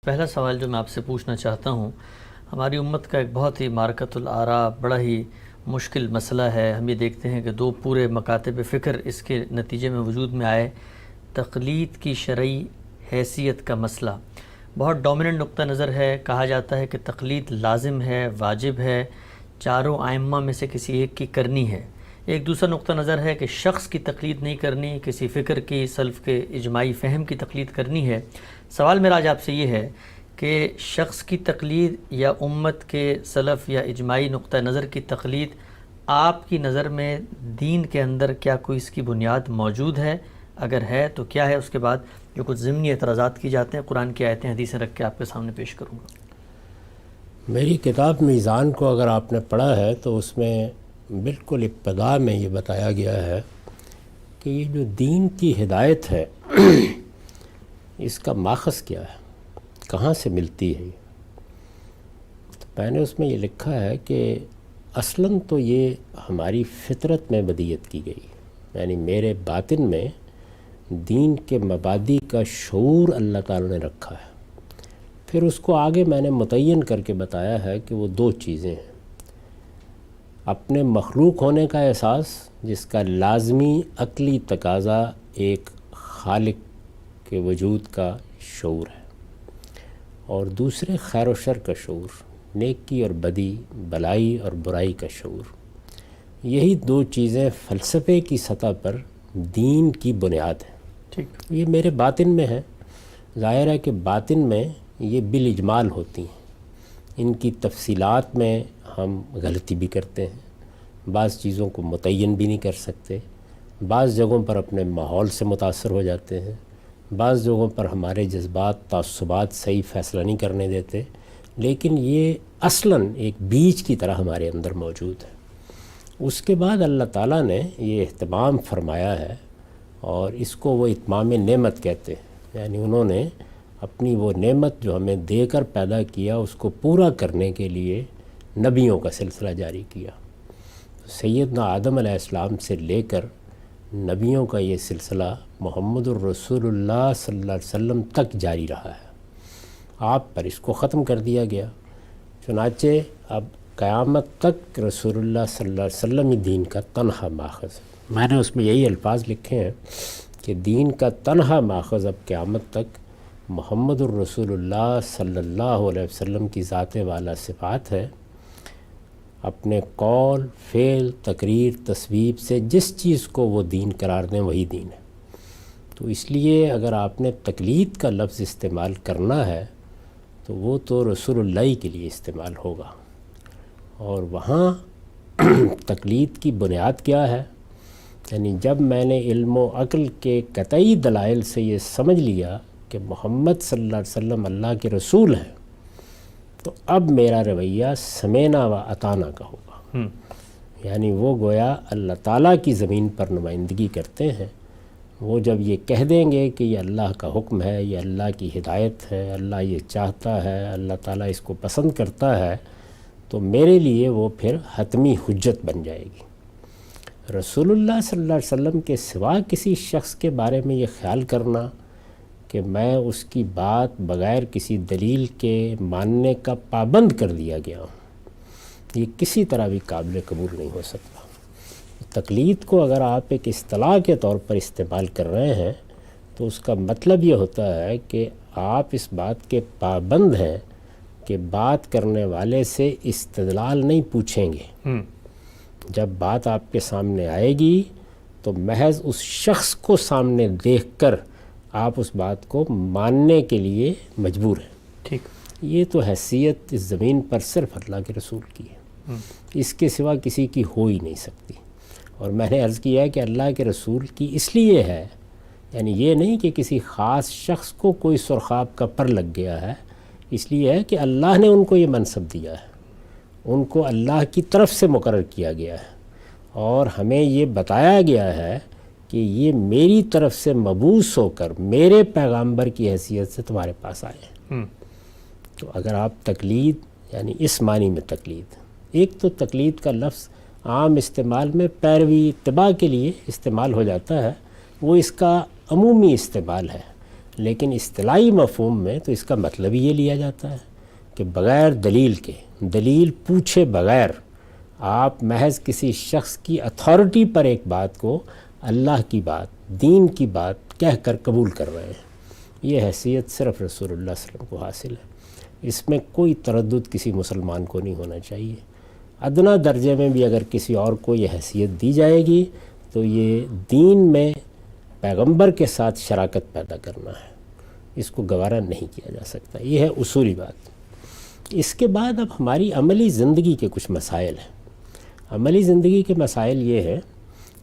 پہلا سوال جو میں آپ سے پوچھنا چاہتا ہوں، ہماری امت کا ایک بہت ہی معرکۃ الآراء بڑا ہی مشکل مسئلہ ہے۔ ہم یہ دیکھتے ہیں کہ دو پورے مکاتب فکر اس کے نتیجے میں وجود میں آئے۔ تقلید کی شرعی حیثیت کا مسئلہ بہت ڈومیننٹ نقطہ نظر ہے۔ کہا جاتا ہے کہ تقلید لازم ہے، واجب ہے، چاروں ائمہ میں سے کسی ایک کی کرنی ہے۔ ایک دوسرا نقطہ نظر ہے کہ شخص کی تقلید نہیں کرنی، کسی فکر کی، سلف کے اجماعی فہم کی تقلید کرنی ہے۔ سوال میرا آج آپ سے یہ ہے کہ شخص کی تقلید یا امت کے سلف یا اجماعی نقطہ نظر کی تقلید آپ کی نظر میں دین کے اندر کیا کوئی اس کی بنیاد موجود ہے؟ اگر ہے تو کیا ہے؟ اس کے بعد جو کچھ ضمنی اعتراضات کی جاتے ہیں قرآن کی آیتیں حدیثیں رکھ کے آپ کے سامنے پیش کروں گا۔ میری کتاب میزان کو اگر آپ نے پڑھا ہے تو اس میں بالکل ابتدا میں یہ بتایا گیا ہے کہ یہ جو دین کی ہدایت ہے اس کا ماخذ کیا ہے، کہاں سے ملتی ہے۔ تو میں نے اس میں یہ لکھا ہے کہ اصلاً تو یہ ہماری فطرت میں بدیت کی گئی، یعنی میرے باطن میں دین کے مبادی کا شعور اللہ تعالی نے رکھا ہے۔ پھر اس کو آگے میں نے متعین کر کے بتایا ہے کہ وہ دو چیزیں ہیں: اپنے مخلوق ہونے کا احساس، جس کا لازمی عقلی تقاضا ایک خالق کے وجود کا شعور ہے، اور دوسرے خیر و شر کا شعور، نیکی اور بدی، بلائی اور برائی کا شعور۔ یہی دو چیزیں فلسفے کی سطح پر دین کی بنیاد ہیں۔ ٹھیک، یہ میرے باطن میں ہے۔ ظاہر ہے کہ باطن میں یہ بالاجمال ہوتی ہیں، ان کی تفصیلات میں ہم غلطی بھی کرتے ہیں، بعض چیزوں کو متعین بھی نہیں کر سکتے، بعض جگہوں پر اپنے ماحول سے متاثر ہو جاتے ہیں، بعض جگہوں پر ہمارے جذبات، تعصبات صحیح فیصلہ نہیں کرنے دیتے، لیکن یہ اصلاً ایک بیج کی طرح ہمارے اندر موجود ہے۔ اس کے بعد اللہ تعالیٰ نے یہ اہتمام فرمایا ہے، اور اس کو وہ اتمام نعمت کہتے ہیں، یعنی انہوں نے اپنی وہ نعمت جو ہمیں دے کر پیدا کیا اس کو پورا کرنے کے لیے نبیوں کا سلسلہ جاری کیا۔ سیدنا آدم علیہ السلام سے لے کر نبیوں کا یہ سلسلہ محمد الرسول اللہ صلی اللہ علیہ وسلم تک جاری رہا ہے۔ آپ پر اس کو ختم کر دیا گیا، چنانچہ اب قیامت تک رسول اللہ صلی اللہ علیہ وسلم ہی دین کا تنہا ماخذ ہے۔ میں نے اس میں یہی الفاظ لکھے ہیں کہ دین کا تنہا ماخذ اب قیامت تک محمد الرسول اللہ صلی اللہ علیہ وسلم کی ذات والا صفات ہے۔ اپنے قول، فعل، تقریر، تصویب سے جس چیز کو وہ دین قرار دیں وہی دین ہے۔ تو اس لیے اگر آپ نے تقلید کا لفظ استعمال کرنا ہے تو وہ تو رسول اللہ کے لیے استعمال ہوگا، اور وہاں تقلید کی بنیاد کیا ہے؟ یعنی جب میں نے علم و عقل کے قطعی دلائل سے یہ سمجھ لیا کہ محمد صلی اللہ علیہ وسلم اللہ کے رسول ہیں، تو اب میرا رویہ سمینا و اطانا کا ہوگا۔ یعنی وہ گویا اللہ تعالیٰ کی زمین پر نمائندگی کرتے ہیں۔ وہ جب یہ کہہ دیں گے کہ یہ اللہ کا حکم ہے، یہ اللہ کی ہدایت ہے، اللہ یہ چاہتا ہے، اللہ تعالیٰ اس کو پسند کرتا ہے، تو میرے لیے وہ پھر حتمی حجت بن جائے گی۔ رسول اللہ صلی اللہ علیہ وسلم کے سوا کسی شخص کے بارے میں یہ خیال کرنا کہ میں اس کی بات بغیر کسی دلیل کے ماننے کا پابند کر دیا گیا ہوں، یہ کسی طرح بھی قابل قبول نہیں ہو سکتا۔ تقلید کو اگر آپ ایک اصطلاح کے طور پر استعمال کر رہے ہیں تو اس کا مطلب یہ ہوتا ہے کہ آپ اس بات کے پابند ہیں کہ بات کرنے والے سے استدلال نہیں پوچھیں گے۔ جب بات آپ کے سامنے آئے گی تو محض اس شخص کو سامنے دیکھ کر آپ اس بات کو ماننے کے لیے مجبور ہیں۔ ٹھیک، یہ تو حیثیت اس زمین پر صرف اللہ کے رسول کی ہے، اس کے سوا کسی کی ہو ہی نہیں سکتی۔ اور میں نے عرض کیا کہ اللہ کے رسول کی اس لیے ہے، یعنی یہ نہیں کہ کسی خاص شخص کو کوئی سرخاب کا پر لگ گیا ہے، اس لیے ہے کہ اللہ نے ان کو یہ منصب دیا ہے، ان کو اللہ کی طرف سے مقرر کیا گیا ہے، اور ہمیں یہ بتایا گیا ہے کہ یہ میری طرف سے مبعوث ہو کر میرے پیغامبر کی حیثیت سے تمہارے پاس آئے ہیں۔ تو اگر آپ تقلید، یعنی اس معنی میں تقلید، ایک تو تقلید کا لفظ عام استعمال میں پیروی، اتباع کے لیے استعمال ہو جاتا ہے، وہ اس کا عمومی استعمال ہے۔ لیکن اصطلاحی مفہوم میں تو اس کا مطلب یہ لیا جاتا ہے کہ بغیر دلیل کے، دلیل پوچھے بغیر آپ محض کسی شخص کی اتھارٹی پر ایک بات کو اللہ کی بات، دین کی بات کہہ کر قبول کر رہے ہیں۔ یہ حیثیت صرف رسول اللہ صلی اللہ علیہ وسلم کو حاصل ہے، اس میں کوئی تردد کسی مسلمان کو نہیں ہونا چاہیے۔ ادنا درجے میں بھی اگر کسی اور کو یہ حیثیت دی جائے گی تو یہ دین میں پیغمبر کے ساتھ شراکت پیدا کرنا ہے، اس کو گوارا نہیں کیا جا سکتا۔ یہ ہے اصولی بات۔ اس کے بعد اب ہماری عملی زندگی کے کچھ مسائل ہیں۔ عملی زندگی کے مسائل یہ ہے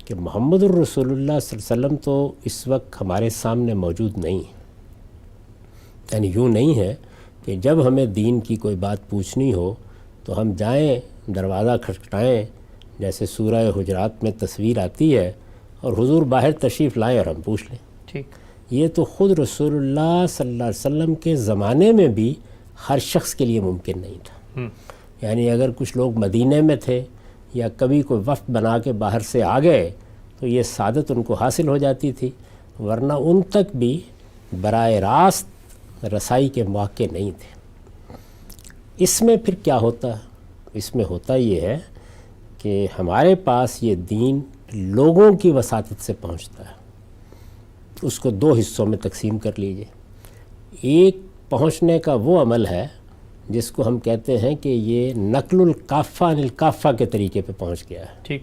کہ محمد الرسول اللہ صلی اللہ علیہ وسلم تو اس وقت ہمارے سامنے موجود نہیں ہے، یعنی یوں نہیں ہے کہ جب ہمیں دین کی کوئی بات پوچھنی ہو تو ہم جائیں، دروازہ کھٹکھٹائیں، جیسے سورہ حجرات میں تصویر آتی ہے، اور حضور باہر تشریف لائیں اور ہم پوچھ لیں۔ ٹھیک، یہ تو خود رسول اللہ صلی اللہ علیہ وسلم کے زمانے میں بھی ہر شخص کے لیے ممکن نہیں تھا۔ یعنی اگر کچھ لوگ مدینے میں تھے یا کبھی کوئی وفد بنا کے باہر سے آ گئے تو یہ سعادت ان کو حاصل ہو جاتی تھی، ورنہ ان تک بھی براہ راست رسائی کے مواقع نہیں تھے۔ اس میں پھر کیا ہوتا ہے؟ اس میں ہوتا یہ ہے کہ ہمارے پاس یہ دین لوگوں کی وساطت سے پہنچتا ہے۔ اس کو دو حصوں میں تقسیم کر لیجئے۔ ایک پہنچنے کا وہ عمل ہے جس کو ہم کہتے ہیں کہ یہ نقل الکافہ عن الکافہ کے طریقے پہ پہنچ گیا ہے۔ ٹھیک،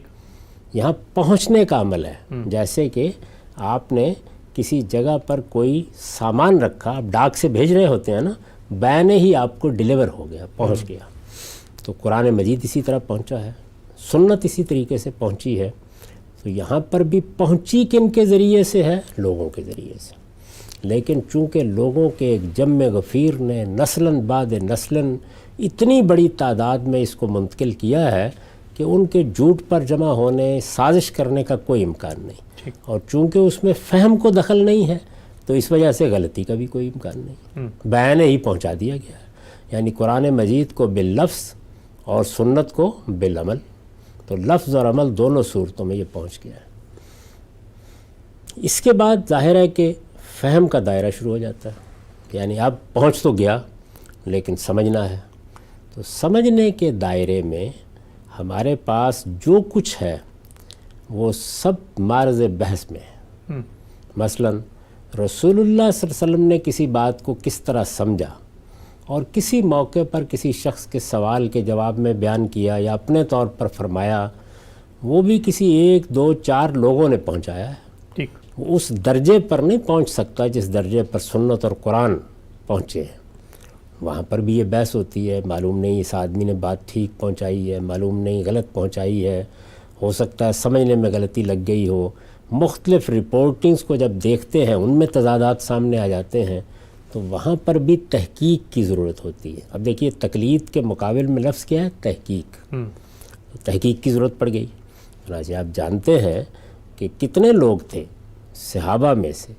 یہاں پہنچنے کا عمل ہے، جیسے کہ آپ نے کسی جگہ پر کوئی سامان رکھا، آپ ڈاک سے بھیج رہے ہوتے ہیں نا، بین ہی آپ کو ڈیلیور ہو گیا، پہنچ گیا۔ تو قرآن مجید اسی طرح پہنچا ہے، سنت اسی طریقے سے پہنچی ہے۔ تو یہاں پر بھی پہنچی کن کے ذریعے سے ہے؟ لوگوں کے ذریعے سے۔ لیکن چونکہ لوگوں کے ایک جم غفیر نے نسلاً بعد نسلاً اتنی بڑی تعداد میں اس کو منتقل کیا ہے کہ ان کے جھوٹ پر جمع ہونے، سازش کرنے کا کوئی امکان نہیں، اور چونکہ اس میں فہم کو دخل نہیں ہے تو اس وجہ سے غلطی کا بھی کوئی امکان نہیں، بیان ہی پہنچا دیا گیا ہے۔ یعنی قرآن مجید کو باللفظ اور سنت کو بالعمل، تو لفظ اور عمل دونوں صورتوں میں یہ پہنچ گیا ہے۔ اس کے بعد ظاہر ہے کہ فہم کا دائرہ شروع ہو جاتا ہے، یعنی اب پہنچ تو گیا لیکن سمجھنا ہے۔ تو سمجھنے کے دائرے میں ہمارے پاس جو کچھ ہے وہ سب معرض بحث میں ہے۔ مثلا رسول اللہ صلی اللہ علیہ وسلم نے کسی بات کو کس طرح سمجھا اور کسی موقع پر کسی شخص کے سوال کے جواب میں بیان کیا یا اپنے طور پر فرمایا، وہ بھی کسی ایک دو چار لوگوں نے پہنچایا ہے۔ ٹھیک، وہ اس درجے پر نہیں پہنچ سکتا جس درجے پر سنت اور قرآن پہنچے ہیں۔ وہاں پر بھی یہ بحث ہوتی ہے، معلوم نہیں اس آدمی نے بات ٹھیک پہنچائی ہے، معلوم نہیں غلط پہنچائی ہے، ہو سکتا ہے سمجھنے میں غلطی لگ گئی ہو۔ مختلف رپورٹنگز کو جب دیکھتے ہیں ان میں تضادات سامنے آ جاتے ہیں، تو وہاں پر بھی تحقیق کی ضرورت ہوتی ہے۔ اب دیکھیے تقلید کے مقابل میں لفظ کیا ہے؟ تحقیق۔ تحقیق کی ضرورت پڑ گئی۔ چنانچہ آپ جانتے ہیں کہ کتنے لوگ تھے صحابہ میں سے،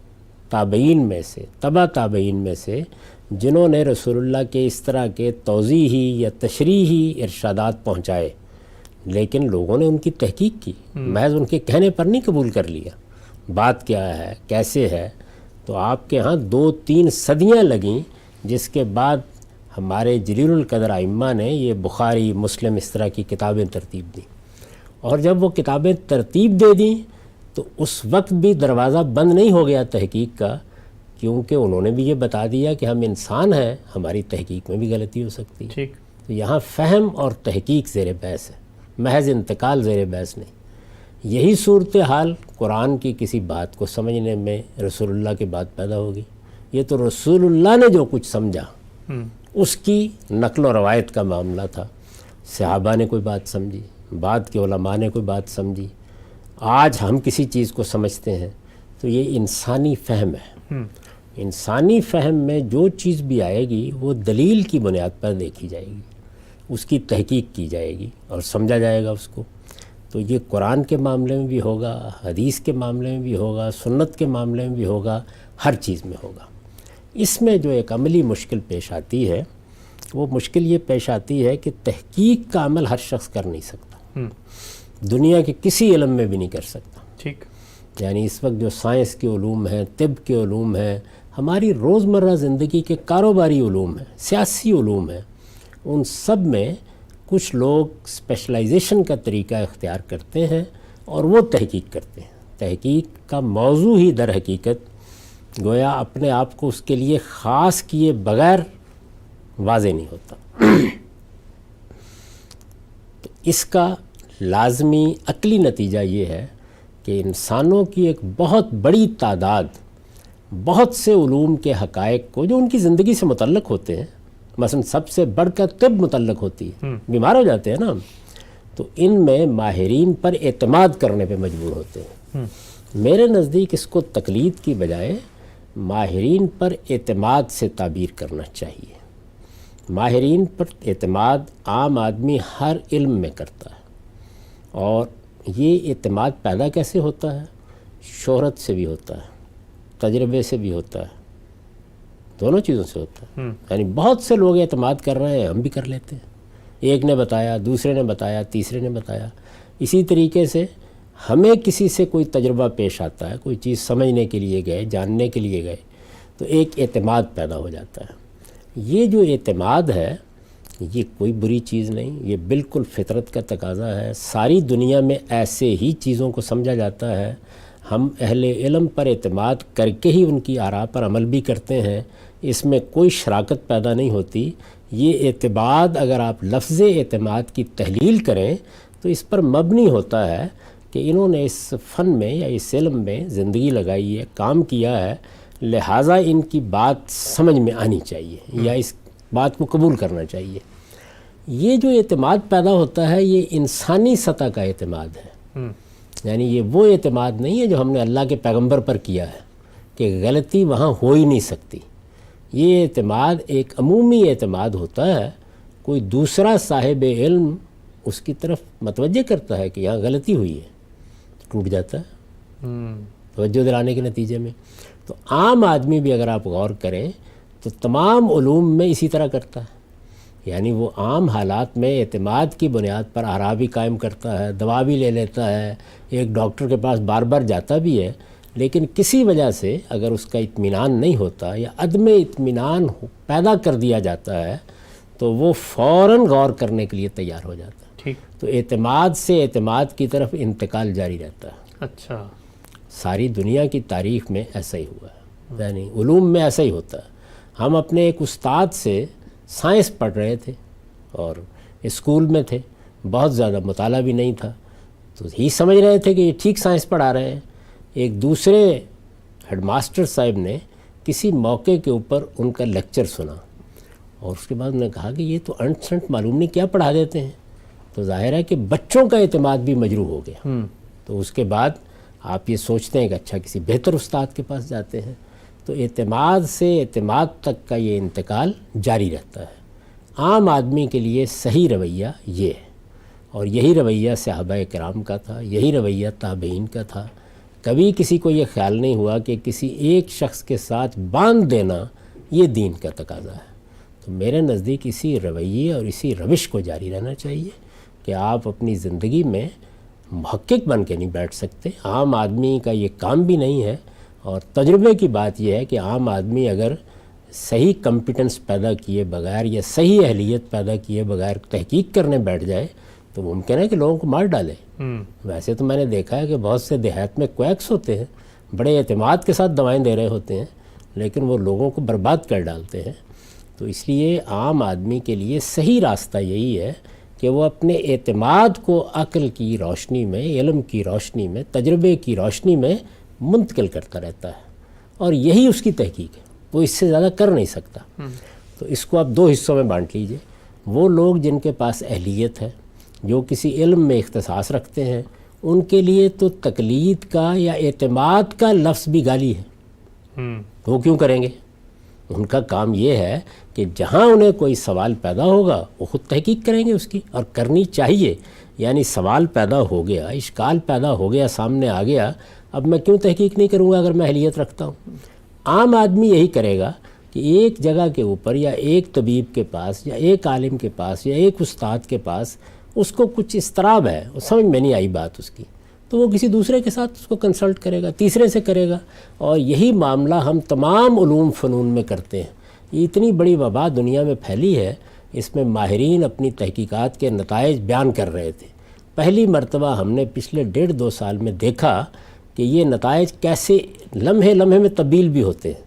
تابعین میں سے، تبع تابعین میں سے، جنہوں نے رسول اللہ کے اس طرح کے توضیحی یا تشریحی ارشادات پہنچائے، لیکن لوگوں نے ان کی تحقیق کی، محض ان کے کہنے پر نہیں قبول کر لیا۔ بات کیا ہے، کیسے ہے؟ تو آپ کے ہاں 2-3 صدیاں لگیں، جس کے بعد ہمارے جلیل القدر ائمہ نے یہ بخاری، مسلم اس طرح کی کتابیں ترتیب دیں، اور جب وہ کتابیں ترتیب دے دیں تو اس وقت بھی دروازہ بند نہیں ہو گیا تحقیق کا، کیونکہ انہوں نے بھی یہ بتا دیا کہ ہم انسان ہیں، ہماری تحقیق میں بھی غلطی ہو سکتی ہے۔ ٹھیک، تو یہاں فہم اور تحقیق زیر بحث ہے، محض انتقال زیر بحث نہیں۔ یہی صورتحال قرآن کی کسی بات کو سمجھنے میں رسول اللہ کی بات پیدا ہوگی۔ یہ تو رسول اللہ نے جو کچھ سمجھا اس کی نقل و روایت کا معاملہ تھا۔ صحابہ نے کوئی بات سمجھی، بعد کے علماء نے کوئی بات سمجھی، آج ہم کسی چیز کو سمجھتے ہیں، تو یہ انسانی فہم ہے۔ انسانی فہم میں جو چیز بھی آئے گی وہ دلیل کی بنیاد پر دیکھی جائے گی، اس کی تحقیق کی جائے گی اور سمجھا جائے گا اس کو۔ تو یہ قرآن کے معاملے میں بھی ہوگا، حدیث کے معاملے میں بھی ہوگا، سنت کے معاملے میں بھی ہوگا، ہر چیز میں ہوگا۔ اس میں جو ایک عملی مشکل پیش آتی ہے، وہ مشکل یہ پیش آتی ہے کہ تحقیق کا عمل ہر شخص کر نہیں سکتا، دنیا کے کسی علم میں بھی نہیں کر سکتا۔ ٹھیک، یعنی اس وقت جو سائنس کے علوم ہیں، طب کے علوم ہیں، ہماری روزمرہ زندگی کے کاروباری علوم ہیں، سیاسی علوم ہیں، ان سب میں کچھ لوگ اسپیشلائزیشن کا طریقہ اختیار کرتے ہیں اور وہ تحقیق کرتے ہیں۔ تحقیق کا موضوع ہی در حقیقت گویا اپنے آپ کو اس کے لیے خاص کیے بغیر واضح نہیں ہوتا۔ تو اس کا لازمی عقلی نتیجہ یہ ہے کہ انسانوں کی ایک بہت بڑی تعداد بہت سے علوم کے حقائق کو جو ان کی زندگی سے متعلق ہوتے ہیں، مثلا سب سے بڑھ کر طب متعلق ہوتی ہے، بیمار ہو جاتے ہیں نا ہم، تو ان میں ماہرین پر اعتماد کرنے پہ مجبور ہوتے ہیں۔ میرے نزدیک اس کو تقلید کی بجائے ماہرین پر اعتماد سے تعبیر کرنا چاہیے۔ ماہرین پر اعتماد عام آدمی ہر علم میں کرتا ہے، اور یہ اعتماد پیدا کیسے ہوتا ہے؟ شہرت سے بھی ہوتا ہے، تجربے سے بھی ہوتا ہے، دونوں چیزوں سے ہوتا ہے۔ یعنی بہت سے لوگ اعتماد کر رہے ہیں، ہم بھی کر لیتے ہیں، ایک نے بتایا، دوسرے نے بتایا، تیسرے نے بتایا۔ اسی طریقے سے ہمیں کسی سے کوئی تجربہ پیش آتا ہے، کوئی چیز سمجھنے کے لیے گئے، جاننے کے لیے گئے، تو ایک اعتماد پیدا ہو جاتا ہے۔ یہ جو اعتماد ہے یہ کوئی بری چیز نہیں، یہ بالکل فطرت کا تقاضا ہے۔ ساری دنیا میں ایسے ہی چیزوں کو سمجھا جاتا ہے، ہم اہل علم پر اعتماد کر کے ہی ان کی آراء پر عمل بھی کرتے ہیں، اس میں کوئی شراکت پیدا نہیں ہوتی۔ یہ اعتماد اگر آپ لفظ اعتماد کی تحلیل کریں تو اس پر مبنی ہوتا ہے کہ انہوں نے اس فن میں یا اس علم میں زندگی لگائی ہے، کام کیا ہے، لہٰذا ان کی بات سمجھ میں آنی چاہیے یا اس بات کو قبول کرنا چاہیے۔ یہ جو اعتماد پیدا ہوتا ہے یہ انسانی سطح کا اعتماد ہے، یعنی یہ وہ اعتماد نہیں ہے جو ہم نے اللہ کے پیغمبر پر کیا ہے کہ غلطی وہاں ہو ہی نہیں سکتی۔ یہ اعتماد ایک عمومی اعتماد ہوتا ہے، کوئی دوسرا صاحب علم اس کی طرف متوجہ کرتا ہے کہ یہاں غلطی ہوئی ہے، ٹوٹ جاتا ہے توجہ دلانے کے نتیجے میں۔ تو عام آدمی بھی اگر آپ غور کریں تو تمام علوم میں اسی طرح کرتا ہے، یعنی وہ عام حالات میں اعتماد کی بنیاد پر آراء بھی قائم کرتا ہے، دوا بھی لے لیتا ہے، ایک ڈاکٹر کے پاس بار بار جاتا بھی ہے، لیکن کسی وجہ سے اگر اس کا اطمینان نہیں ہوتا یا عدم اطمینان پیدا کر دیا جاتا ہے تو وہ فوراً غور کرنے کے لیے تیار ہو جاتا ہے۔ ٹھیک۔ تو اعتماد سے اعتماد کی طرف انتقال جاری رہتا ہے۔ اچھا، ساری دنیا کی تاریخ میں ایسا ہی ہوا ہے، یعنی علوم میں ایسا ہی ہوتا ہے۔ ہم اپنے ایک استاد سے سائنس پڑھ رہے تھے اور اسکول میں تھے، بہت زیادہ مطالعہ بھی نہیں تھا، تو یہی سمجھ رہے تھے کہ یہ ٹھیک سائنس پڑھا رہے ہیں۔ ایک دوسرے ہیڈ ماسٹر صاحب نے کسی موقع کے اوپر ان کا لیکچر سنا اور اس کے بعد انہوں نے کہا کہ یہ تو انٹ سنٹ معلوم نہیں کیا پڑھا دیتے ہیں، تو ظاہر ہے کہ بچوں کا اعتماد بھی مجروح ہو گیا۔ تو اس کے بعد آپ یہ سوچتے ہیں کہ اچھا کسی بہتر استاد کے پاس جاتے ہیں۔ تو اعتماد سے اعتماد تک کا یہ انتقال جاری رہتا ہے۔ عام آدمی کے لیے صحیح رویہ یہ ہے، اور یہی رویہ صحابہ کرام کا تھا، یہی رویہ تابعین کا تھا۔ کبھی کسی کو یہ خیال نہیں ہوا کہ کسی ایک شخص کے ساتھ باندھ دینا یہ دین کا تقاضا ہے۔ تو میرے نزدیک اسی رویے اور اسی روش کو جاری رہنا چاہیے کہ آپ اپنی زندگی میں محقق بن کے نہیں بیٹھ سکتے، عام آدمی کا یہ کام بھی نہیں ہے۔ اور تجربے کی بات یہ ہے کہ عام آدمی اگر صحیح کمپیٹنس پیدا کیے بغیر یا صحیح اہلیت پیدا کیے بغیر تحقیق کرنے بیٹھ جائے تو ممکن ہے کہ لوگوں کو مار ڈالے۔ ویسے تو میں نے دیکھا ہے کہ بہت سے دیہات میں کویکس ہوتے ہیں، بڑے اعتماد کے ساتھ دوائیں دے رہے ہوتے ہیں، لیکن وہ لوگوں کو برباد کر ڈالتے ہیں۔ تو اس لیے عام آدمی کے لیے صحیح راستہ یہی ہے کہ وہ اپنے اعتماد کو عقل کی روشنی میں، علم کی روشنی میں، تجربے کی روشنی میں منتقل کرتا رہتا ہے، اور یہی اس کی تحقیق ہے، وہ اس سے زیادہ کر نہیں سکتا۔ تو اس کو آپ دو حصوں میں بانٹ لیجئے۔ وہ لوگ جن کے پاس اہلیت ہے، جو کسی علم میں اختصاص رکھتے ہیں، ان کے لیے تو تقلید کا یا اعتماد کا لفظ بھی گالی ہے۔ وہ کیوں کریں گے؟ ان کا کام یہ ہے کہ جہاں انہیں کوئی سوال پیدا ہوگا وہ خود تحقیق کریں گے اس کی، اور کرنی چاہیے۔ یعنی سوال پیدا ہو گیا، اشکال پیدا ہو گیا، سامنے آ گیا، اب میں کیوں تحقیق نہیں کروں گا اگر میں اہلیت رکھتا ہوں؟ عام آدمی یہی کرے گا کہ ایک جگہ کے اوپر یا ایک طبیب کے پاس یا ایک عالم کے پاس یا ایک استاد کے پاس اس کو کچھ اضطراب ہے، سمجھ میں نہیں آئی بات اس کی، تو وہ کسی دوسرے کے ساتھ اس کو کنسلٹ کرے گا، تیسرے سے کرے گا، اور یہی معاملہ ہم تمام علوم فنون میں کرتے ہیں۔ یہ اتنی بڑی وبا دنیا میں پھیلی ہے، اس میں ماہرین اپنی تحقیقات کے نتائج بیان کر رہے تھے۔ پہلی مرتبہ ہم نے پچھلے 1.5-2 سال میں دیکھا کہ یہ نتائج کیسے لمحے لمحے میں تبدیل بھی ہوتے ہیں،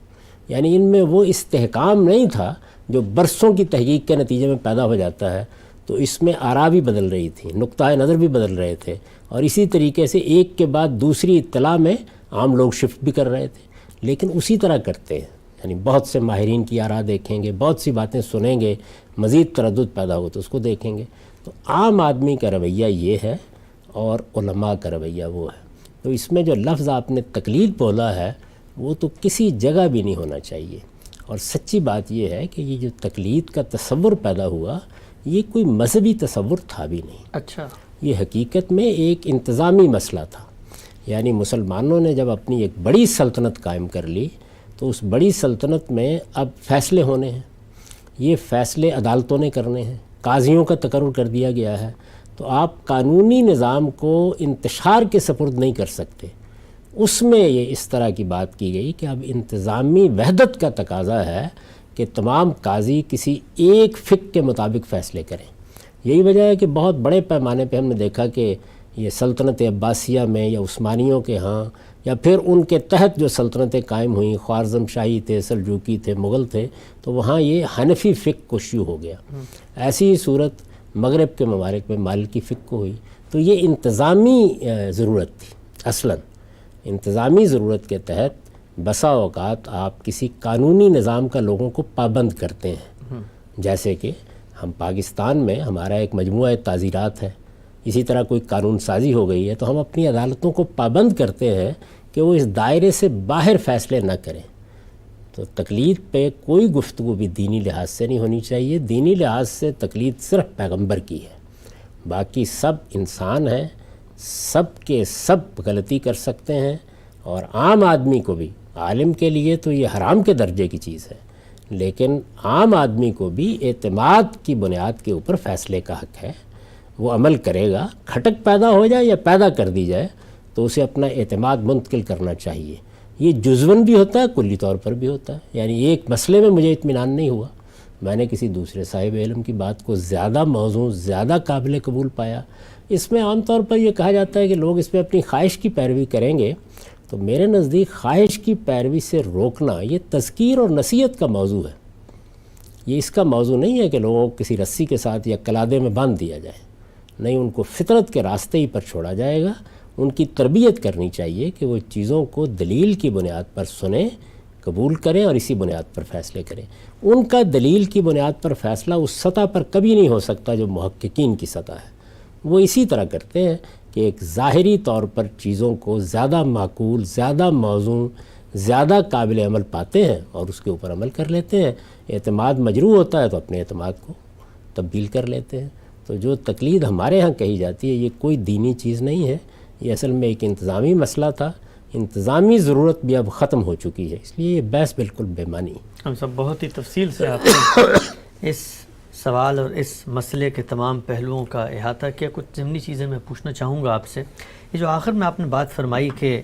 یعنی ان میں وہ استحکام نہیں تھا جو برسوں کی تحقیق کے نتیجے میں پیدا ہو جاتا ہے، تو اس میں آراء بھی بدل رہی تھی، نقطۂ نظر بھی بدل رہے تھے، اور اسی طریقے سے ایک کے بعد دوسری اطلاع میں عام لوگ شفٹ بھی کر رہے تھے، لیکن اسی طرح کرتے ہیں، یعنی بہت سے ماہرین کی آراء دیکھیں گے، بہت سی باتیں سنیں گے، مزید تردد پیدا ہو تو اس کو دیکھیں گے۔ تو عام آدمی کا رویہ یہ ہے اور علماء کا رویہ وہ ہے۔ تو اس میں جو لفظ آپ نے تقلید بولا ہے وہ تو کسی جگہ بھی نہیں ہونا چاہیے، اور سچی بات یہ ہے کہ یہ جو تقلید کا تصور پیدا ہوا یہ کوئی مذہبی تصور تھا بھی نہیں۔ اچھا، یہ حقیقت میں ایک انتظامی مسئلہ تھا، یعنی مسلمانوں نے جب اپنی ایک بڑی سلطنت قائم کر لی تو اس بڑی سلطنت میں اب فیصلے ہونے ہیں، یہ فیصلے عدالتوں نے کرنے ہیں، قاضیوں کا تقرر کر دیا گیا ہے، تو آپ قانونی نظام کو انتشار کے سپرد نہیں کر سکتے۔ اس میں یہ اس طرح کی بات کی گئی کہ اب انتظامی وحدت کا تقاضا ہے کہ تمام قاضی کسی ایک فقہ کے مطابق فیصلے کریں۔ یہی وجہ ہے کہ بہت بڑے پیمانے پہ ہم نے دیکھا کہ یہ سلطنت عباسیہ میں یا عثمانیوں کے ہاں یا پھر ان کے تحت جو سلطنتیں قائم ہوئیں، خوارزم شاہی تھے، سلجوقی تھے، مغل تھے، تو وہاں یہ حنفی فقہ کو شیوع ہو گیا۔ ایسی ہی صورت مغرب کے ممالک میں مالکی فقہ کو ہوئی۔ تو یہ انتظامی ضرورت تھی، اصلاً انتظامی ضرورت کے تحت بسا اوقات آپ کسی قانونی نظام کا لوگوں کو پابند کرتے ہیں، جیسے کہ ہم پاکستان میں ہمارا ایک مجموعہ تعزیرات ہے، اسی طرح کوئی قانون سازی ہو گئی ہے تو ہم اپنی عدالتوں کو پابند کرتے ہیں کہ وہ اس دائرے سے باہر فیصلے نہ کریں۔ تو تقلید پہ کوئی گفتگو بھی دینی لحاظ سے نہیں ہونی چاہیے۔ دینی لحاظ سے تقلید صرف پیغمبر کی ہے، باقی سب انسان ہیں، سب کے سب غلطی کر سکتے ہیں، اور عام آدمی کو بھی، عالم کے لیے تو یہ حرام کے درجے کی چیز ہے، لیکن عام آدمی کو بھی اعتماد کی بنیاد کے اوپر فیصلے کا حق ہے۔ وہ عمل کرے گا، کھٹک پیدا ہو جائے یا پیدا کر دی جائے تو اسے اپنا اعتماد منتقل کرنا چاہیے۔ یہ جزون بھی ہوتا ہے، کلی طور پر بھی ہوتا ہے، یعنی ایک مسئلے میں مجھے اطمینان نہیں ہوا، میں نے کسی دوسرے صاحب علم کی بات کو زیادہ موزوں، زیادہ قابل قبول پایا۔ اس میں عام طور پر یہ کہا جاتا ہے کہ لوگ اس میں اپنی خواہش کی پیروی کریں گے، تو میرے نزدیک خواہش کی پیروی سے روکنا یہ تذکیر اور نصیحت کا موضوع ہے۔ یہ اس کا موضوع نہیں ہے کہ لوگوں کو کسی رسی کے ساتھ یا کلادے میں باندھ دیا جائے، نہیں، ان کو فطرت کے راستے ہی پر چھوڑا جائے گا۔ ان کی تربیت کرنی چاہیے کہ وہ چیزوں کو دلیل کی بنیاد پر سنیں، قبول کریں اور اسی بنیاد پر فیصلے کریں۔ ان کا دلیل کی بنیاد پر فیصلہ اس سطح پر کبھی نہیں ہو سکتا جو محققین کی سطح ہے۔ وہ اسی طرح کرتے ہیں کہ ایک ظاہری طور پر چیزوں کو زیادہ معقول، زیادہ موزوں، زیادہ قابل عمل پاتے ہیں اور اس کے اوپر عمل کر لیتے ہیں۔ اعتماد مجروح ہوتا ہے تو اپنے اعتماد کو تبدیل کر لیتے ہیں۔ تو جو تقلید ہمارے ہاں کہی جاتی ہے یہ کوئی دینی چیز نہیں ہے، یہ اصل میں ایک انتظامی مسئلہ تھا۔ انتظامی ضرورت بھی اب ختم ہو چکی ہے، اس لیے یہ بحث بالکل بے معنی ہے۔ ہم سب بہت ہی تفصیل سے آپ نے اس سوال اور اس مسئلے کے تمام پہلوؤں کا احاطہ کیا۔ کچھ ضمنی چیزیں میں پوچھنا چاہوں گا آپ سے۔ یہ جو آخر میں آپ نے بات فرمائی کہ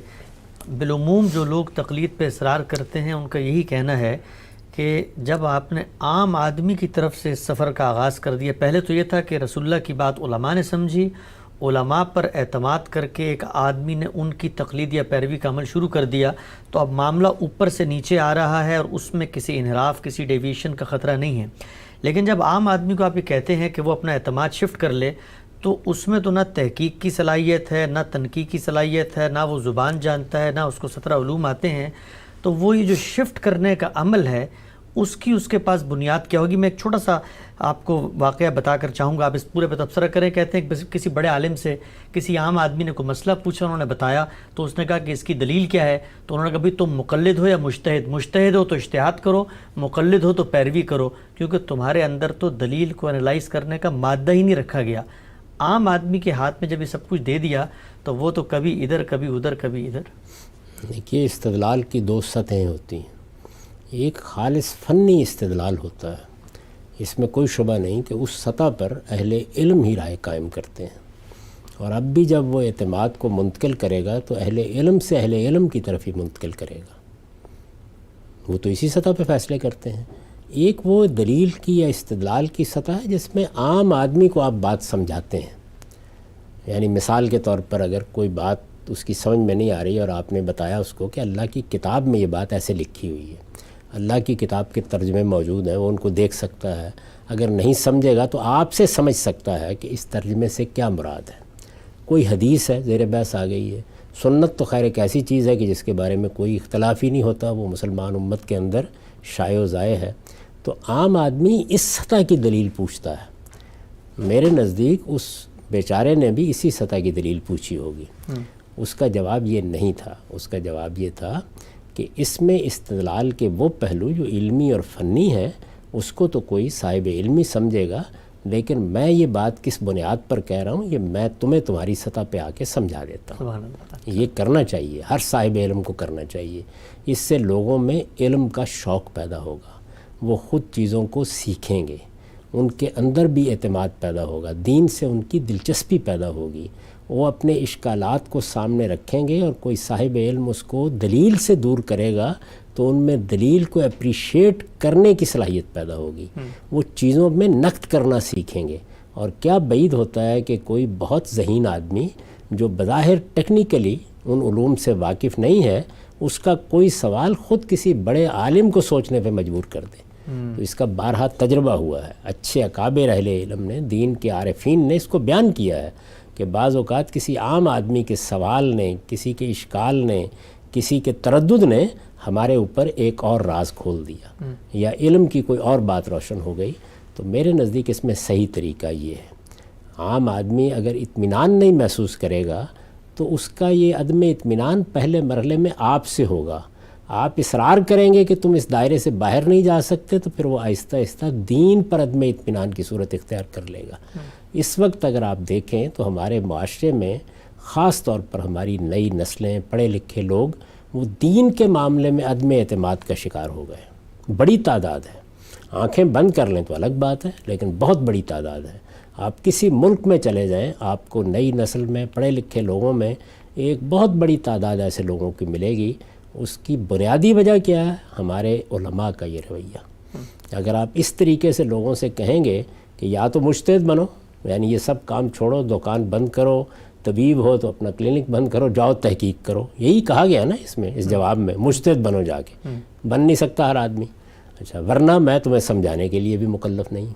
بالعموم جو لوگ تقلید پہ اصرار کرتے ہیں ان کا یہی کہنا ہے کہ جب آپ نے عام آدمی کی طرف سے اس سفر کا آغاز کر دیا، پہلے تو یہ تھا کہ رسول اللہ کی بات علماء نے سمجھی، علماء پر اعتماد کر کے ایک آدمی نے ان کی تقلید یا پیروی کا عمل شروع کر دیا، تو اب معاملہ اوپر سے نیچے آ رہا ہے اور اس میں کسی انحراف، کسی ڈیویشن کا خطرہ نہیں ہے۔ لیکن جب عام آدمی کو آپ یہ کہتے ہیں کہ وہ اپنا اعتماد شفٹ کر لے، تو اس میں تو نہ تحقیق کی صلاحیت ہے، نہ تنقیق کی صلاحیت ہے، نہ وہ زبان جانتا ہے، نہ اس کو 17 علوم آتے ہیں، تو وہ یہ جو شفٹ کرنے کا عمل ہے اس کے پاس بنیاد کیا ہوگی؟ میں ایک چھوٹا سا آپ کو واقعہ بتا کر چاہوں گا، آپ اس پورے پہ تبصرہ کریں۔ کہتے ہیں کہ کسی بڑے عالم سے کسی عام آدمی نے کوئی مسئلہ پوچھا، انہوں نے بتایا، تو اس نے کہا کہ اس کی دلیل کیا ہے؟ تو انہوں نے کہا بھئی تم مقلد ہو یا مجتہد؟ مجتہد ہو تو اجتہاد کرو، مقلد ہو تو پیروی کرو، کیونکہ تمہارے اندر تو دلیل کو انالائز کرنے کا مادہ ہی نہیں رکھا گیا۔ عام آدمی کے ہاتھ میں جب یہ سب کچھ دے دیا تو وہ تو کبھی ادھر، کبھی ادھر، کبھی ادھر۔ دیکھیے، استدلال کی دو سطحیں ہوتی ہیں۔ ایک خالص فنی استدلال ہوتا ہے، اس میں کوئی شبہ نہیں کہ اس سطح پر اہل علم ہی رائے قائم کرتے ہیں، اور اب بھی جب وہ اعتماد کو منتقل کرے گا تو اہل علم سے اہل علم کی طرف ہی منتقل کرے گا. وہ تو اسی سطح پہ فیصلے کرتے ہیں. ایک وہ دلیل کی یا استدلال کی سطح ہے جس میں عام آدمی کو آپ بات سمجھاتے ہیں. یعنی مثال کے طور پر اگر کوئی بات اس کی سمجھ میں نہیں آ رہی اور آپ نے بتایا اس کو کہ اللہ کی کتاب میں یہ بات ایسے لکھی ہوئی ہے, اللہ کی کتاب کے ترجمے موجود ہیں, وہ ان کو دیکھ سکتا ہے, اگر نہیں سمجھے گا تو آپ سے سمجھ سکتا ہے کہ اس ترجمے سے کیا مراد ہے. کوئی حدیث ہے زیر بحث آ گئی ہے, سنت تو خیر ایک ایسی چیز ہے کہ جس کے بارے میں کوئی اختلاف ہی نہیں ہوتا, وہ مسلمان امت کے اندر شائع و ضائع ہے. تو عام آدمی اس سطح کی دلیل پوچھتا ہے. میرے نزدیک اس بیچارے نے بھی اسی سطح کی دلیل پوچھی ہوگی. اس کا جواب یہ نہیں تھا. اس کا جواب یہ تھا کہ اس میں استدلال کے وہ پہلو جو علمی اور فنی ہیں اس کو تو کوئی صاحب علمی سمجھے گا, لیکن میں یہ بات کس بنیاد پر کہہ رہا ہوں یہ میں تمہیں تمہاری سطح پہ آ کے سمجھا دیتا ہوں. یہ کرنا چاہیے, ہر صاحب علم کو کرنا چاہیے. اس سے لوگوں میں علم کا شوق پیدا ہوگا, وہ خود چیزوں کو سیکھیں گے, ان کے اندر بھی اعتماد پیدا ہوگا, دین سے ان کی دلچسپی پیدا ہوگی, وہ اپنے اشکالات کو سامنے رکھیں گے اور کوئی صاحب علم اس کو دلیل سے دور کرے گا تو ان میں دلیل کو اپریشیٹ کرنے کی صلاحیت پیدا ہوگی. وہ چیزوں میں نقد کرنا سیکھیں گے. اور کیا بعید ہوتا ہے کہ کوئی بہت ذہین آدمی جو بظاہر ٹیکنیکلی ان علوم سے واقف نہیں ہے, اس کا کوئی سوال خود کسی بڑے عالم کو سوچنے پہ مجبور کر دے. تو اس کا بارہا تجربہ ہوا ہے. اچھے اکابر اہل علم نے, دین کے عارفین نے اس کو بیان کیا ہے کہ بعض اوقات کسی عام آدمی کے سوال نے, کسی کے اشکال نے, کسی کے تردد نے ہمارے اوپر ایک اور راز کھول دیا یا علم کی کوئی اور بات روشن ہو گئی. تو میرے نزدیک اس میں صحیح طریقہ یہ ہے, عام آدمی اگر اطمینان نہیں محسوس کرے گا تو اس کا یہ عدم اطمینان پہلے مرحلے میں آپ سے ہوگا. آپ اصرار کریں گے کہ تم اس دائرے سے باہر نہیں جا سکتے تو پھر وہ آہستہ آہستہ دین پر عدم اطمینان کی صورت اختیار کر لے گا. اس وقت اگر آپ دیکھیں تو ہمارے معاشرے میں خاص طور پر ہماری نئی نسلیں, پڑھے لکھے لوگ, وہ دین کے معاملے میں عدم اعتماد کا شکار ہو گئے. بڑی تعداد ہے, آنکھیں بند کر لیں تو الگ بات ہے, لیکن بہت بڑی تعداد ہے. آپ کسی ملک میں چلے جائیں, آپ کو نئی نسل میں پڑھے لکھے لوگوں میں ایک بہت بڑی تعداد ایسے لوگوں کی ملے گی. اس کی بنیادی وجہ کیا ہے؟ ہمارے علماء کا یہ رویہ. اگر آپ اس طریقے سے لوگوں سے کہیں گے کہ یا تو مجتہد بنو, یعنی یہ سب کام چھوڑو, دکان بند کرو, طبیب ہو تو اپنا کلینک بند کرو, جاؤ تحقیق کرو, یہی کہا گیا نا اس میں, اس جواب میں, مجتہد بنو جا کے. بن نہیں سکتا ہر آدمی. اچھا, ورنہ میں تمہیں سمجھانے کے لیے بھی مکلف نہیں.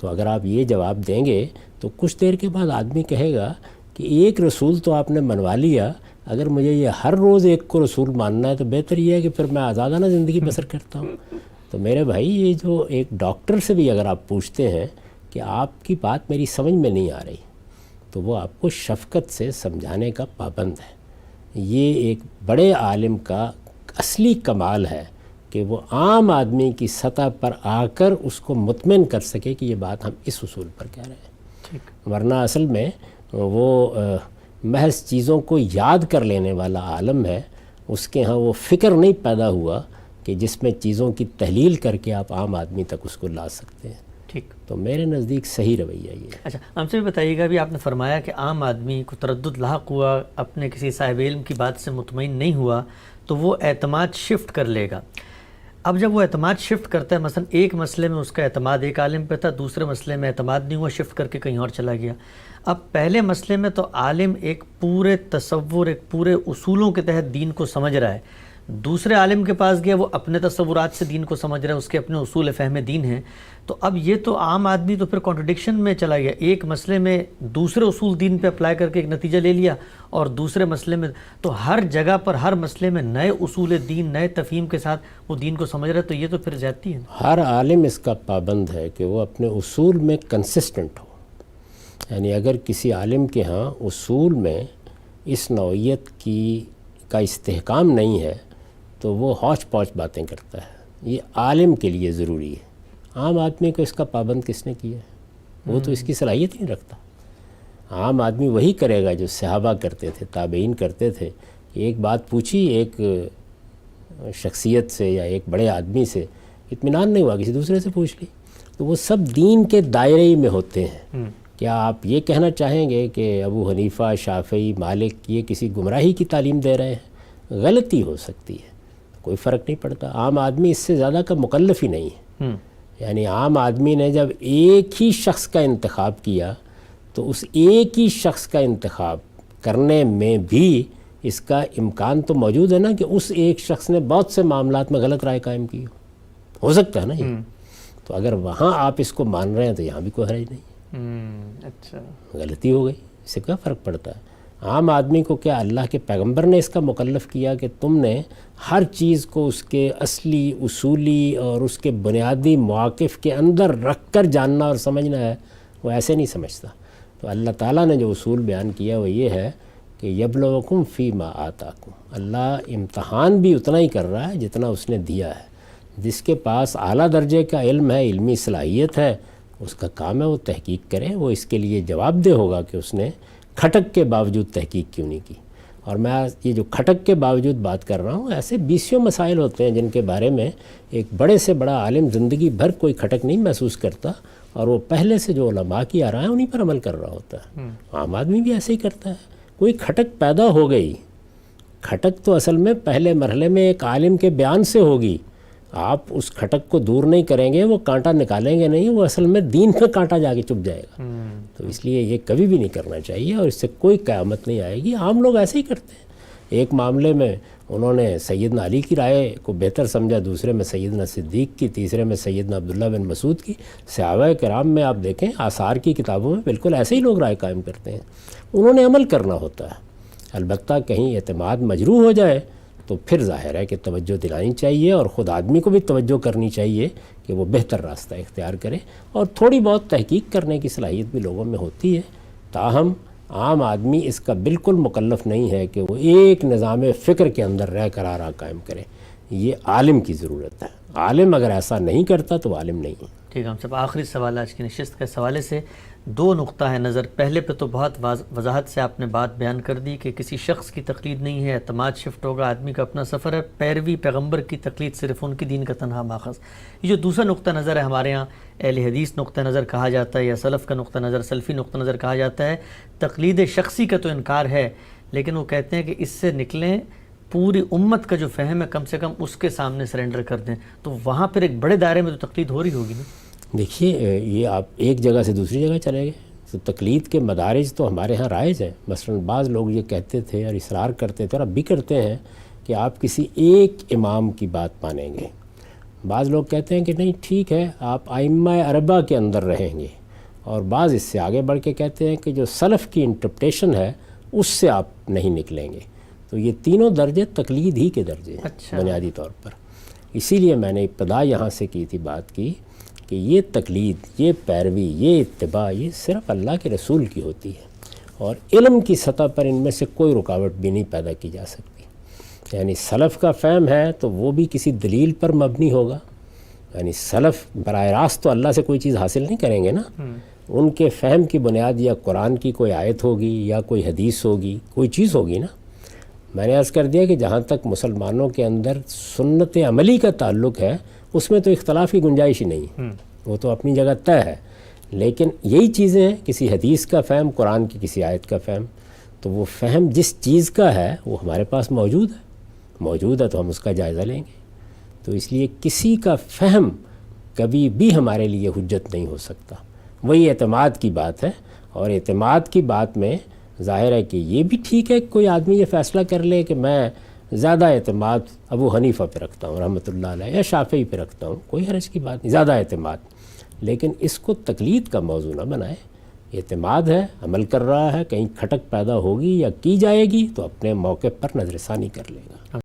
تو اگر آپ یہ جواب دیں گے تو کچھ دیر کے بعد آدمی کہے گا کہ ایک رسول تو آپ نے منوا لیا, اگر مجھے یہ ہر روز ایک کو رسول ماننا ہے تو بہتر یہ ہے کہ پھر میں آزادانہ زندگی بسر کرتا ہوں. تو میرے بھائی, یہ جو ایک ڈاکٹر سے بھی اگر آپ پوچھتے ہیں کہ آپ کی بات میری سمجھ میں نہیں آ رہی, تو وہ آپ کو شفقت سے سمجھانے کا پابند ہے. یہ ایک بڑے عالم کا اصلی کمال ہے کہ وہ عام آدمی کی سطح پر آ کر اس کو مطمئن کر سکے کہ یہ بات ہم اس اصول پر کہہ رہے ہیں. ورنہ اصل میں وہ محض چیزوں کو یاد کر لینے والا عالم ہے, اس کے ہاں وہ فکر نہیں پیدا ہوا کہ جس میں چیزوں کی تحلیل کر کے آپ عام آدمی تک اس کو لا سکتے ہیں. ٹھیک, تو میرے نزدیک صحیح رویہ یہ ہے. اچھا, ہم سے بھی بتائیے گا, ابھی آپ نے فرمایا کہ عام آدمی کو تردد لاحق ہوا, اپنے کسی صاحب علم کی بات سے مطمئن نہیں ہوا تو وہ اعتماد شفٹ کر لے گا. اب جب وہ اعتماد شفٹ کرتا ہے, مثلا ایک مسئلے میں اس کا اعتماد ایک عالم پہ تھا, دوسرے مسئلے میں اعتماد نہیں ہوا, شفٹ کر کے کہیں اور چلا گیا. اب پہلے مسئلے میں تو عالم ایک پورے تصور, ایک پورے اصولوں کے تحت دین کو سمجھ رہا ہے, دوسرے عالم کے پاس گیا, وہ اپنے تصورات سے دین کو سمجھ رہا ہے, اس کے اپنے اصول فہم دین ہیں. تو اب یہ تو عام آدمی تو پھر کانٹرڈکشن میں چلا گیا, ایک مسئلے میں دوسرے اصول دین پہ اپلائی کر کے ایک نتیجہ لے لیا, اور دوسرے مسئلے میں تو ہر جگہ پر ہر مسئلے میں نئے اصول دین, نئے تفہیم کے ساتھ وہ دین کو سمجھ رہا ہے. تو یہ تو پھر زیادتی ہے. ہر عالم اس کا پابند ہے کہ وہ اپنے اصول میں کنسسٹنٹ ہو. یعنی اگر کسی عالم کے ہاں اصول میں اس نوعیت کا استحکام نہیں ہے تو وہ ہوچ پوچ باتیں کرتا ہے. یہ عالم کے لیے ضروری ہے. عام آدمی کو اس کا پابند کس نے کیا ہے؟ وہ تو اس کی صلاحیت نہیں رکھتا. عام آدمی وہی کرے گا جو صحابہ کرتے تھے, تابعین کرتے تھے. ایک بات پوچھی ایک شخصیت سے یا ایک بڑے آدمی سے, اطمینان نہیں ہوا, کسی دوسرے سے پوچھ لی. تو وہ سب دین کے دائرے میں ہوتے ہیں کیا آپ یہ کہنا چاہیں گے کہ ابو حنیفہ، شافعی، مالک یہ کسی گمراہی کی تعلیم دے رہے ہیں؟ غلطی ہو سکتی ہے، کوئی فرق نہیں پڑتا، عام آدمی اس سے زیادہ کا مکلف ہی نہیں ہے۔ یعنی عام آدمی نے جب ایک ہی شخص کا انتخاب کیا تو اس ایک ہی شخص کا انتخاب کرنے میں بھی اس کا امکان تو موجود ہے نا کہ اس ایک شخص نے بہت سے معاملات میں غلط رائے قائم کی ہو سکتا ہے نا یہ۔ تو اگر وہاں آپ اس کو مان رہے ہیں تو یہاں بھی کوئی حرج نہیں، اچھا غلطی ہو گئی، اس سے کیا فرق پڑتا ہے؟ عام آدمی کو کیا اللہ کے پیغمبر نے اس کا مکلف کیا کہ تم نے ہر چیز کو اس کے اصلی، اصولی اور اس کے بنیادی مواقف کے اندر رکھ کر جاننا اور سمجھنا ہے؟ وہ ایسے نہیں سمجھتا۔ تو اللہ تعالیٰ نے جو اصول بیان کیا وہ یہ ہے کہ یبلوکم فی ما آتاکم، اللہ امتحان بھی اتنا ہی کر رہا ہے جتنا اس نے دیا ہے۔ جس کے پاس اعلیٰ درجے کا علم ہے، علمی صلاحیت ہے، اس کا کام ہے وہ تحقیق کرے، وہ اس کے لیے جواب دہ ہوگا کہ اس نے کھٹک کے باوجود تحقیق کیوں نہیں کی۔ اور میں یہ جو کھٹک کے باوجود بات کر رہا ہوں، ایسے بیسیوں مسائل ہوتے ہیں جن کے بارے میں ایک بڑے سے بڑا عالم زندگی بھر کوئی کھٹک نہیں محسوس کرتا، اور وہ پہلے سے جو علماء کی آرائیں انہیں پر عمل کر رہا ہوتا ہے۔ عام آدمی بھی ایسے ہی کرتا ہے۔ کوئی کھٹک پیدا ہو گئی، کھٹک تو اصل میں پہلے مرحلے میں ایک عالم کے بیان سے ہوگی، آپ اس کھٹک کو دور نہیں کریں گے، وہ کانٹا نکالیں گے نہیں، وہ اصل میں دین پہ کانٹا جا کے چپ جائے گا۔ تو اس لیے یہ کبھی بھی نہیں کرنا چاہیے، اور اس سے کوئی قیامت نہیں آئے گی۔ عام لوگ ایسے ہی کرتے ہیں، ایک معاملے میں انہوں نے سیدنا علی کی رائے کو بہتر سمجھا، دوسرے میں سیدنا صدیق کی، تیسرے میں سیدنا عبداللہ بن مسعود کی۔ صحابہ کرام میں آپ دیکھیں، آثار کی کتابوں میں بالکل ایسے ہی لوگ رائے قائم کرتے ہیں۔ انہوں نے عمل کرنا ہوتا ہے، البتہ کہیں اعتماد مجروح ہو جائے تو پھر ظاہر ہے کہ توجہ دلانی چاہیے، اور خود آدمی کو بھی توجہ کرنی چاہیے کہ وہ بہتر راستہ اختیار کرے، اور تھوڑی بہت تحقیق کرنے کی صلاحیت بھی لوگوں میں ہوتی ہے۔ تاہم عام آدمی اس کا بالکل مکلف نہیں ہے کہ وہ ایک نظام فکر کے اندر رہ کر آرا قائم کرے، یہ عالم کی ضرورت ہے۔ عالم اگر ایسا نہیں کرتا تو عالم نہیں ہے۔ ٹھیک ہے، ہم سب آخری سوال آج کی نشست کے حوالے سے دو نقطہ ہے نظر۔ پہلے پہ تو بہت وضاحت سے آپ نے بات بیان کر دی کہ کسی شخص کی تقلید نہیں ہے، اعتماد شفٹ ہوگا، آدمی کا اپنا سفر ہے، پیروی پیغمبر کی تقلید صرف ان کی دین کا تنہا ماخذ۔ یہ جو دوسرا نقطہ نظر ہے، ہمارے ہاں اہل حدیث نقطہ نظر کہا جاتا ہے، یا سلف کا نقطہ نظر، سلفی نقطہ نظر کہا جاتا ہے، تقلید شخصی کا تو انکار ہے، لیکن وہ کہتے ہیں کہ اس سے نکلیں، پوری امت کا جو فہم ہے کم سے کم اس کے سامنے سرنڈر کر دیں، تو وہاں پھر ایک بڑے دائرے میں تو تقلید ہو رہی ہوگی نا۔ دیکھیے، یہ آپ ایک جگہ سے دوسری جگہ چلے گئے تو تقلید کے مدارج تو ہمارے ہاں رائج ہیں۔ مثلا بعض لوگ یہ کہتے تھے اور اصرار کرتے تھے اور اب بھی کرتے ہیں کہ آپ کسی ایک امام کی بات مانیں گے۔ بعض لوگ کہتے ہیں کہ نہیں ٹھیک ہے، آپ ائمہ اربعہ کے اندر رہیں گے، اور بعض اس سے آگے بڑھ کے کہتے ہیں کہ جو سلف کی انٹرپریٹیشن ہے اس سے آپ نہیں نکلیں گے۔ تو یہ تینوں درجے تقلید ہی کے درجے ہیں بنیادی طور پر۔ اسی لیے میں نے ابتدا یہاں سے کی تھی بات کی کہ یہ تقلید، یہ پیروی، یہ اتباع، یہ صرف اللہ کے رسول کی ہوتی ہے، اور علم کی سطح پر ان میں سے کوئی رکاوٹ بھی نہیں پیدا کی جا سکتی۔ یعنی سلف کا فہم ہے تو وہ بھی کسی دلیل پر مبنی ہوگا، یعنی سلف براہ راست تو اللہ سے کوئی چیز حاصل نہیں کریں گے نا، ان کے فہم کی بنیاد یا قرآن کی کوئی آیت ہوگی یا کوئی حدیث ہوگی، کوئی چیز ہوگی نا۔ میں نے عرض کر دیا کہ جہاں تک مسلمانوں کے اندر سنت عملی کا تعلق ہے اس میں تو اختلاف کی گنجائش ہی نہیں، وہ تو اپنی جگہ طے ہے، لیکن یہی چیزیں ہیں، کسی حدیث کا فہم، قرآن کی کسی آیت کا فہم، تو وہ فہم جس چیز کا ہے وہ ہمارے پاس موجود ہے تو ہم اس کا جائزہ لیں گے۔ تو اس لیے کسی کا فہم کبھی بھی ہمارے لیے حجت نہیں ہو سکتا۔ وہی اعتماد کی بات ہے، اور اعتماد کی بات میں ظاہر ہے کہ یہ بھی ٹھیک ہے کہ کوئی آدمی یہ فیصلہ کر لے کہ میں زیادہ اعتماد ابو حنیفہ پہ رکھتا ہوں رحمۃ اللہ علیہ، یا شافعی پہ رکھتا ہوں، کوئی حرج کی بات نہیں، زیادہ اعتماد، لیکن اس کو تقلید کا موضوع نہ بنائے۔ اعتماد ہے، عمل کر رہا ہے، کہیں کھٹک پیدا ہوگی یا کی جائے گی تو اپنے موقع پر نظر ثانی کر لے گا۔